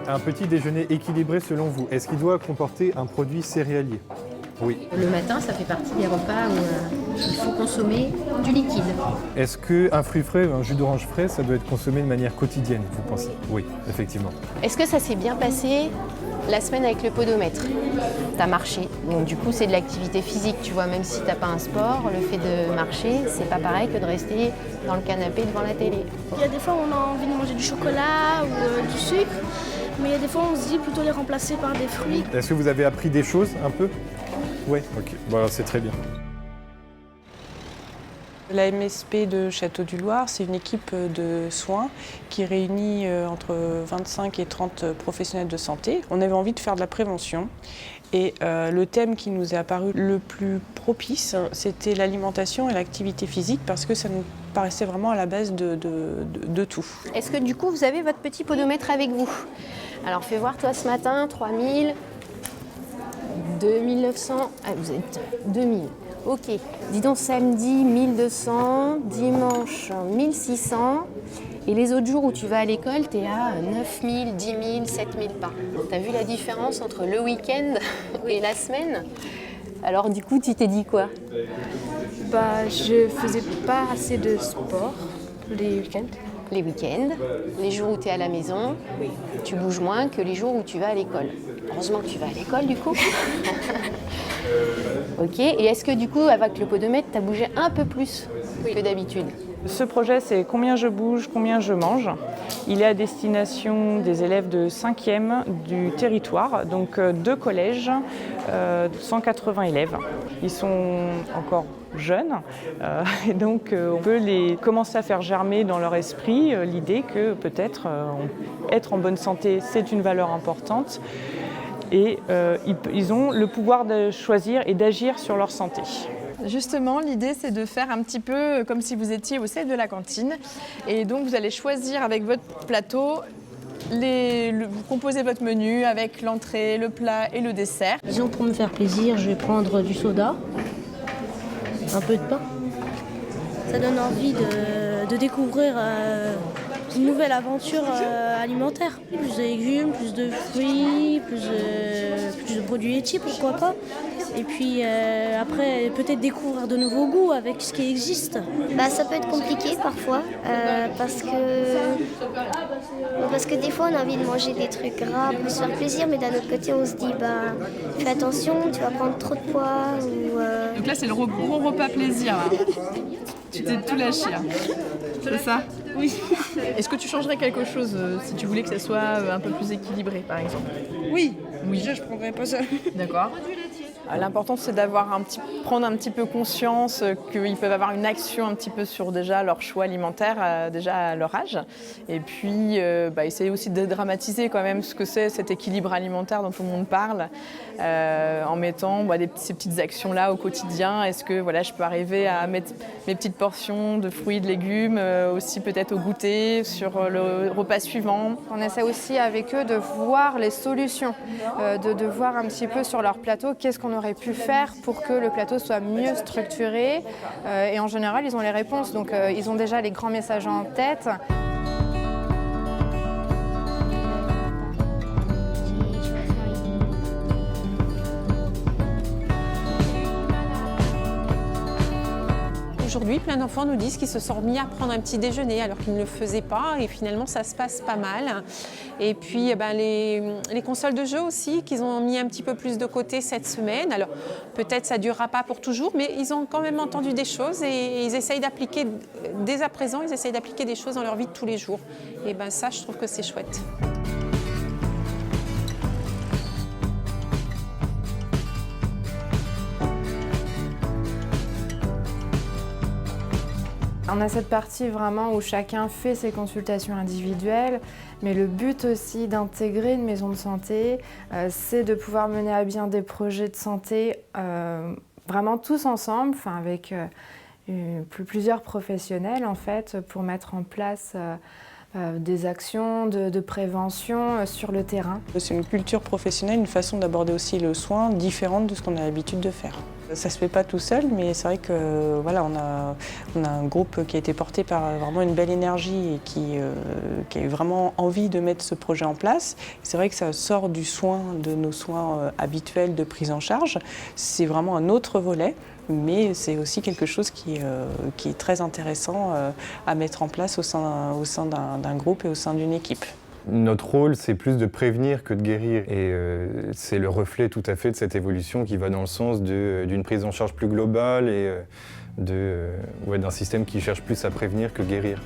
Un petit déjeuner équilibré selon vous, est-ce qu'il doit comporter un produit céréalier? Oui. Le matin, ça fait partie des repas où il faut consommer du liquide. Est-ce qu'un fruit frais ou un jus d'orange frais, ça doit être consommé de manière quotidienne, vous pensez? Oui, effectivement. Est-ce que ça s'est bien passé la semaine avec le podomètre? T'as marché, donc du coup c'est de l'activité physique, tu vois, même si t'as pas un sport, le fait de marcher, c'est pas pareil que de rester dans le canapé devant la télé. Il y a des fois où on a envie de manger du chocolat ou du sucre, mais il y a des fois où on se dit plutôt les remplacer par des fruits. Est-ce que vous avez appris des choses un peu? Oui, ok, bon, alors c'est très bien. La MSP de Château-du-Loir, c'est une équipe de soins qui réunit entre 25 et 30 professionnels de santé. On avait envie de faire de la prévention et le thème qui nous est apparu le plus propice, c'était l'alimentation et l'activité physique parce que ça nous paraissait vraiment à la base de tout. Est-ce que du coup vous avez votre petit podomètre avec vous? Alors fais voir toi ce matin, 3000, 2900, ah vous êtes 2000. Ok, dis donc samedi 1200, dimanche 1600 et les autres jours où tu vas à l'école, tu es à 9000, 10 000, 7000 pas. T'as vu la différence entre le week-end et la semaine? Alors du coup, tu t'es dit quoi? Je faisais pas assez de sport les week-ends. Les week-ends, les jours où tu es à la maison, tu bouges moins que les jours où tu vas à l'école. Heureusement que tu vas à l'école du coup. Ok, et est-ce que du coup, avec le podomètre, tu as bougé un peu plus que d'habitude? Ce projet, c'est combien je bouge, combien je mange. Il est à destination des élèves de 5e du territoire, donc 2 collèges, 180 élèves. Ils sont encore jeunes et donc on peut les commencer à faire germer dans leur esprit l'idée que peut-être être en bonne santé, c'est une valeur importante. Et ils ont le pouvoir de choisir et d'agir sur leur santé. Justement, l'idée, c'est de faire un petit peu comme si vous étiez au seuil de la cantine. Et donc, vous allez choisir avec votre plateau, vous composez votre menu avec l'entrée, le plat et le dessert. Disons pour me faire plaisir, je vais prendre du soda, un peu de pain. Ça donne envie de découvrir une nouvelle aventure alimentaire. Plus de légumes, plus de fruits, plus de produits laitiers, pourquoi pas. Et puis après, peut-être découvrir de nouveaux goûts avec ce qui existe. Ça peut être compliqué parfois parce que des fois on a envie de manger des trucs gras pour se faire plaisir, mais d'un autre côté on se dit fais attention, tu vas prendre trop de poids. Donc là, c'est le gros repas plaisir. Là. Tu t'es tout lâché. Hein. C'est ça? Oui. Est-ce que tu changerais quelque chose si tu voulais que ça soit un peu plus équilibré, par exemple? Oui. Déjà, je prendrais pas ça. D'accord. L'important, c'est prendre un petit peu conscience qu'ils peuvent avoir une action un petit peu sur déjà leur choix alimentaire, déjà à leur âge. Et puis, essayer aussi de dédramatiser quand même ce que c'est cet équilibre alimentaire dont tout le monde parle, en mettant ces petites actions-là au quotidien. Est-ce que je peux arriver à mettre mes petites portions de fruits, de légumes, aussi peut-être au goûter, sur le repas suivant. On essaie aussi avec eux de voir les solutions, de voir un petit peu sur leur plateau qu'est-ce qu'on aurait pu faire pour que le plateau soit mieux structuré. Et en général, ils ont les réponses, donc ils ont déjà les grands messages en tête. Aujourd'hui, plein d'enfants nous disent qu'ils se sont remis à prendre un petit déjeuner alors qu'ils ne le faisaient pas et finalement ça se passe pas mal. Et puis les consoles de jeux aussi qu'ils ont mis un petit peu plus de côté cette semaine. Alors peut-être ça ne durera pas pour toujours, mais ils ont quand même entendu des choses et ils essayent d'appliquer, dès à présent, ils essayent d'appliquer des choses dans leur vie de tous les jours. Et ça, je trouve que c'est chouette. On a cette partie vraiment où chacun fait ses consultations individuelles, mais le but aussi d'intégrer une maison de santé, c'est de pouvoir mener à bien des projets de santé vraiment tous ensemble, avec plusieurs professionnels en fait, pour mettre en place des actions de prévention sur le terrain. C'est une culture professionnelle, une façon d'aborder aussi le soin différente de ce qu'on a l'habitude de faire. Ça se fait pas tout seul, mais c'est vrai que voilà, on a un groupe qui a été porté par vraiment une belle énergie et qui a eu vraiment envie de mettre ce projet en place. C'est vrai que ça sort du soin, de nos soins habituels de prise en charge. C'est vraiment un autre volet, mais c'est aussi quelque chose qui est très intéressant à mettre en place au sein d'un groupe et au sein d'une équipe. Notre rôle, c'est plus de prévenir que de guérir. Et c'est le reflet tout à fait de cette évolution qui va dans le sens d'une prise en charge plus globale et d'un système qui cherche plus à prévenir que guérir.